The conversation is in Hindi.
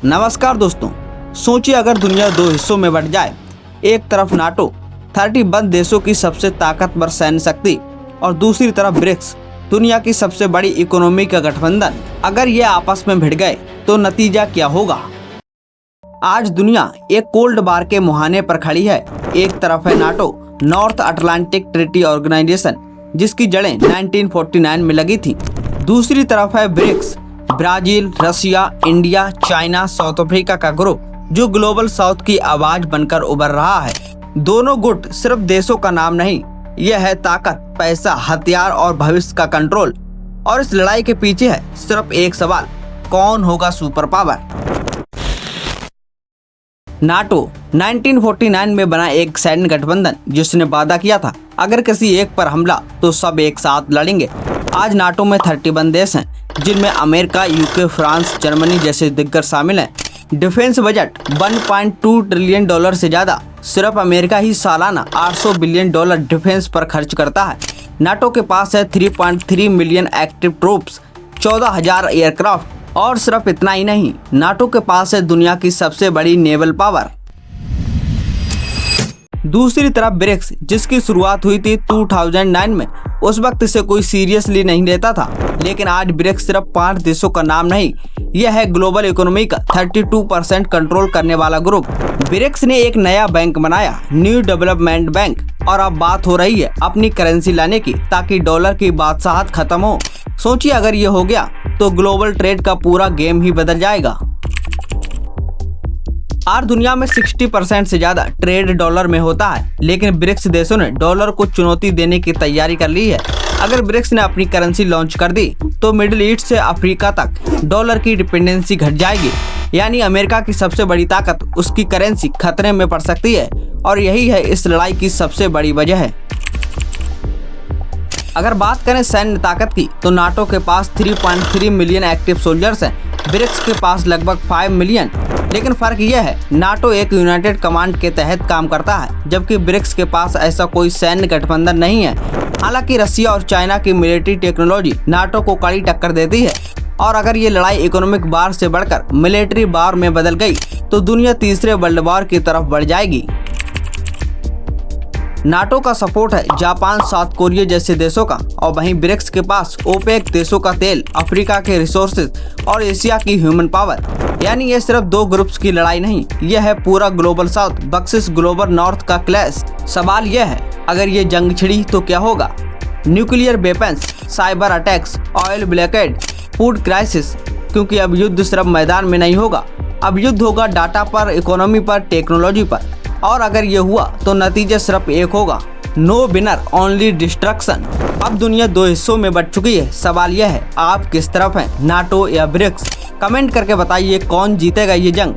नमस्कार दोस्तों, सोचिए अगर दुनिया दो हिस्सों में बंट जाए। एक तरफ नाटो 31 देशों की सबसे ताकतवर सैन्य शक्ति और दूसरी तरफ ब्रिक्स दुनिया की सबसे बड़ी इकोनॉमी का गठबंधन। अगर ये आपस में भिड़ गए तो नतीजा क्या होगा। आज दुनिया एक कोल्ड वार के मुहाने पर खड़ी है। एक तरफ है NATO, North Atlantic Treaty Organization, जिसकी जड़ें 1949 में लगी थी। दूसरी तरफ है BRICS, Brazil, Russia, India, China, South Africa का ग्रुप, जो ग्लोबल साउथ की आवाज बनकर उभर रहा है। दोनों गुट सिर्फ देशों का नाम नहीं, यह है ताकत, पैसा, हथियार और भविष्य का कंट्रोल। और इस लड़ाई के पीछे है सिर्फ एक सवाल, कौन होगा सुपर पावर। नाटो 1949 में बना एक सैन्य गठबंधन जिसने वादा किया था अगर किसी एक पर हमला तो सब एक साथ लड़ेंगे। आज नाटो में 31 देश हैं, जिनमें अमेरिका, यूके, फ्रांस, जर्मनी जैसे दिग्गज शामिल हैं। डिफेंस बजट 1.2 ट्रिलियन डॉलर से ज्यादा। सिर्फ अमेरिका ही सालाना 800 बिलियन डॉलर डिफेंस पर खर्च करता है। नाटो के पास है 3.3 मिलियन एक्टिव ट्रूप्स, 14,000 एयरक्राफ्ट और सिर्फ इतना ही नहीं, नाटो के पास है दुनिया की सबसे बड़ी नेवल पावर। दूसरी तरफ ब्रिक्स, जिसकी शुरुआत हुई थी 2009 में, उस वक्त इसे कोई सीरियसली नहीं लेता था। लेकिन आज ब्रिक्स सिर्फ 5 देशों का नाम नहीं, यह है ग्लोबल इकोनॉमी का 32% कंट्रोल करने वाला ग्रुप। ब्रिक्स ने एक नया बैंक बनाया, न्यू डेवलपमेंट बैंक, और अब बात हो रही है अपनी करेंसी लाने की, ताकि डॉलर की बादशाहत खत्म हो। सोचिए अगर ये हो गया तो ग्लोबल ट्रेड का पूरा गेम ही बदल जाएगा। आज दुनिया में 60% से ज्यादा ट्रेड डॉलर में होता है, लेकिन ब्रिक्स देशों ने डॉलर को चुनौती देने की तैयारी कर ली है। अगर ब्रिक्स ने अपनी करेंसी लॉन्च कर दी तो मिडिल ईस्ट से अफ्रीका तक डॉलर की डिपेंडेंसी घट जाएगी। यानी अमेरिका की सबसे बड़ी ताकत, उसकी करेंसी खतरे में पड़ सकती है, और यही है इस लड़ाई की सबसे बड़ी वजह है। अगर बात करें सैन्य ताकत की तो नाटो के पास 3.3 मिलियन एक्टिव सोल्जर्स हैं, ब्रिक्स के पास लगभग 5 मिलियन। लेकिन फर्क यह है, नाटो एक यूनाइटेड कमांड के तहत काम करता है, जबकि ब्रिक्स के पास ऐसा कोई सैन्य गठबंधन नहीं है। हालांकि रशिया और चाइना की मिलिट्री टेक्नोलॉजी नाटो को कड़ी टक्कर देती है, और अगर ये लड़ाई इकोनॉमिक वार से बढ़कर मिलिट्री वार में बदल गई तो दुनिया तीसरे वर्ल्ड वॉर की तरफ बढ़ जाएगी। नाटो का सपोर्ट है जापान, साउथ कोरिया जैसे देशों का, और वहीं ब्रिक्स के पास ओपेक देशों का तेल, अफ्रीका के रिसोर्सेज और एशिया की ह्यूमन पावर। यानी ये सिर्फ दो ग्रुप्स की लड़ाई नहीं, यह है पूरा global south versus global north का क्लैश। सवाल यह है, अगर ये जंग छिड़ी तो क्या होगा। Nuclear weapons, cyber attacks, oil blockade, food crisis, क्योंकि अब युद्ध सिर्फ मैदान में नहीं होगा, अब युद्ध होगा डाटा पर, इकोनॉमी पर, टेक्नोलॉजी पर। और अगर ये हुआ तो नतीजा सिर्फ एक होगा, नो विनर ओनली डिस्ट्रक्शन। अब दुनिया दो हिस्सों में बट चुकी है। सवाल यह है, आप किस तरफ हैं, नाटो या ब्रिक्स। कमेंट करके बताइए कौन जीतेगा ये जंग।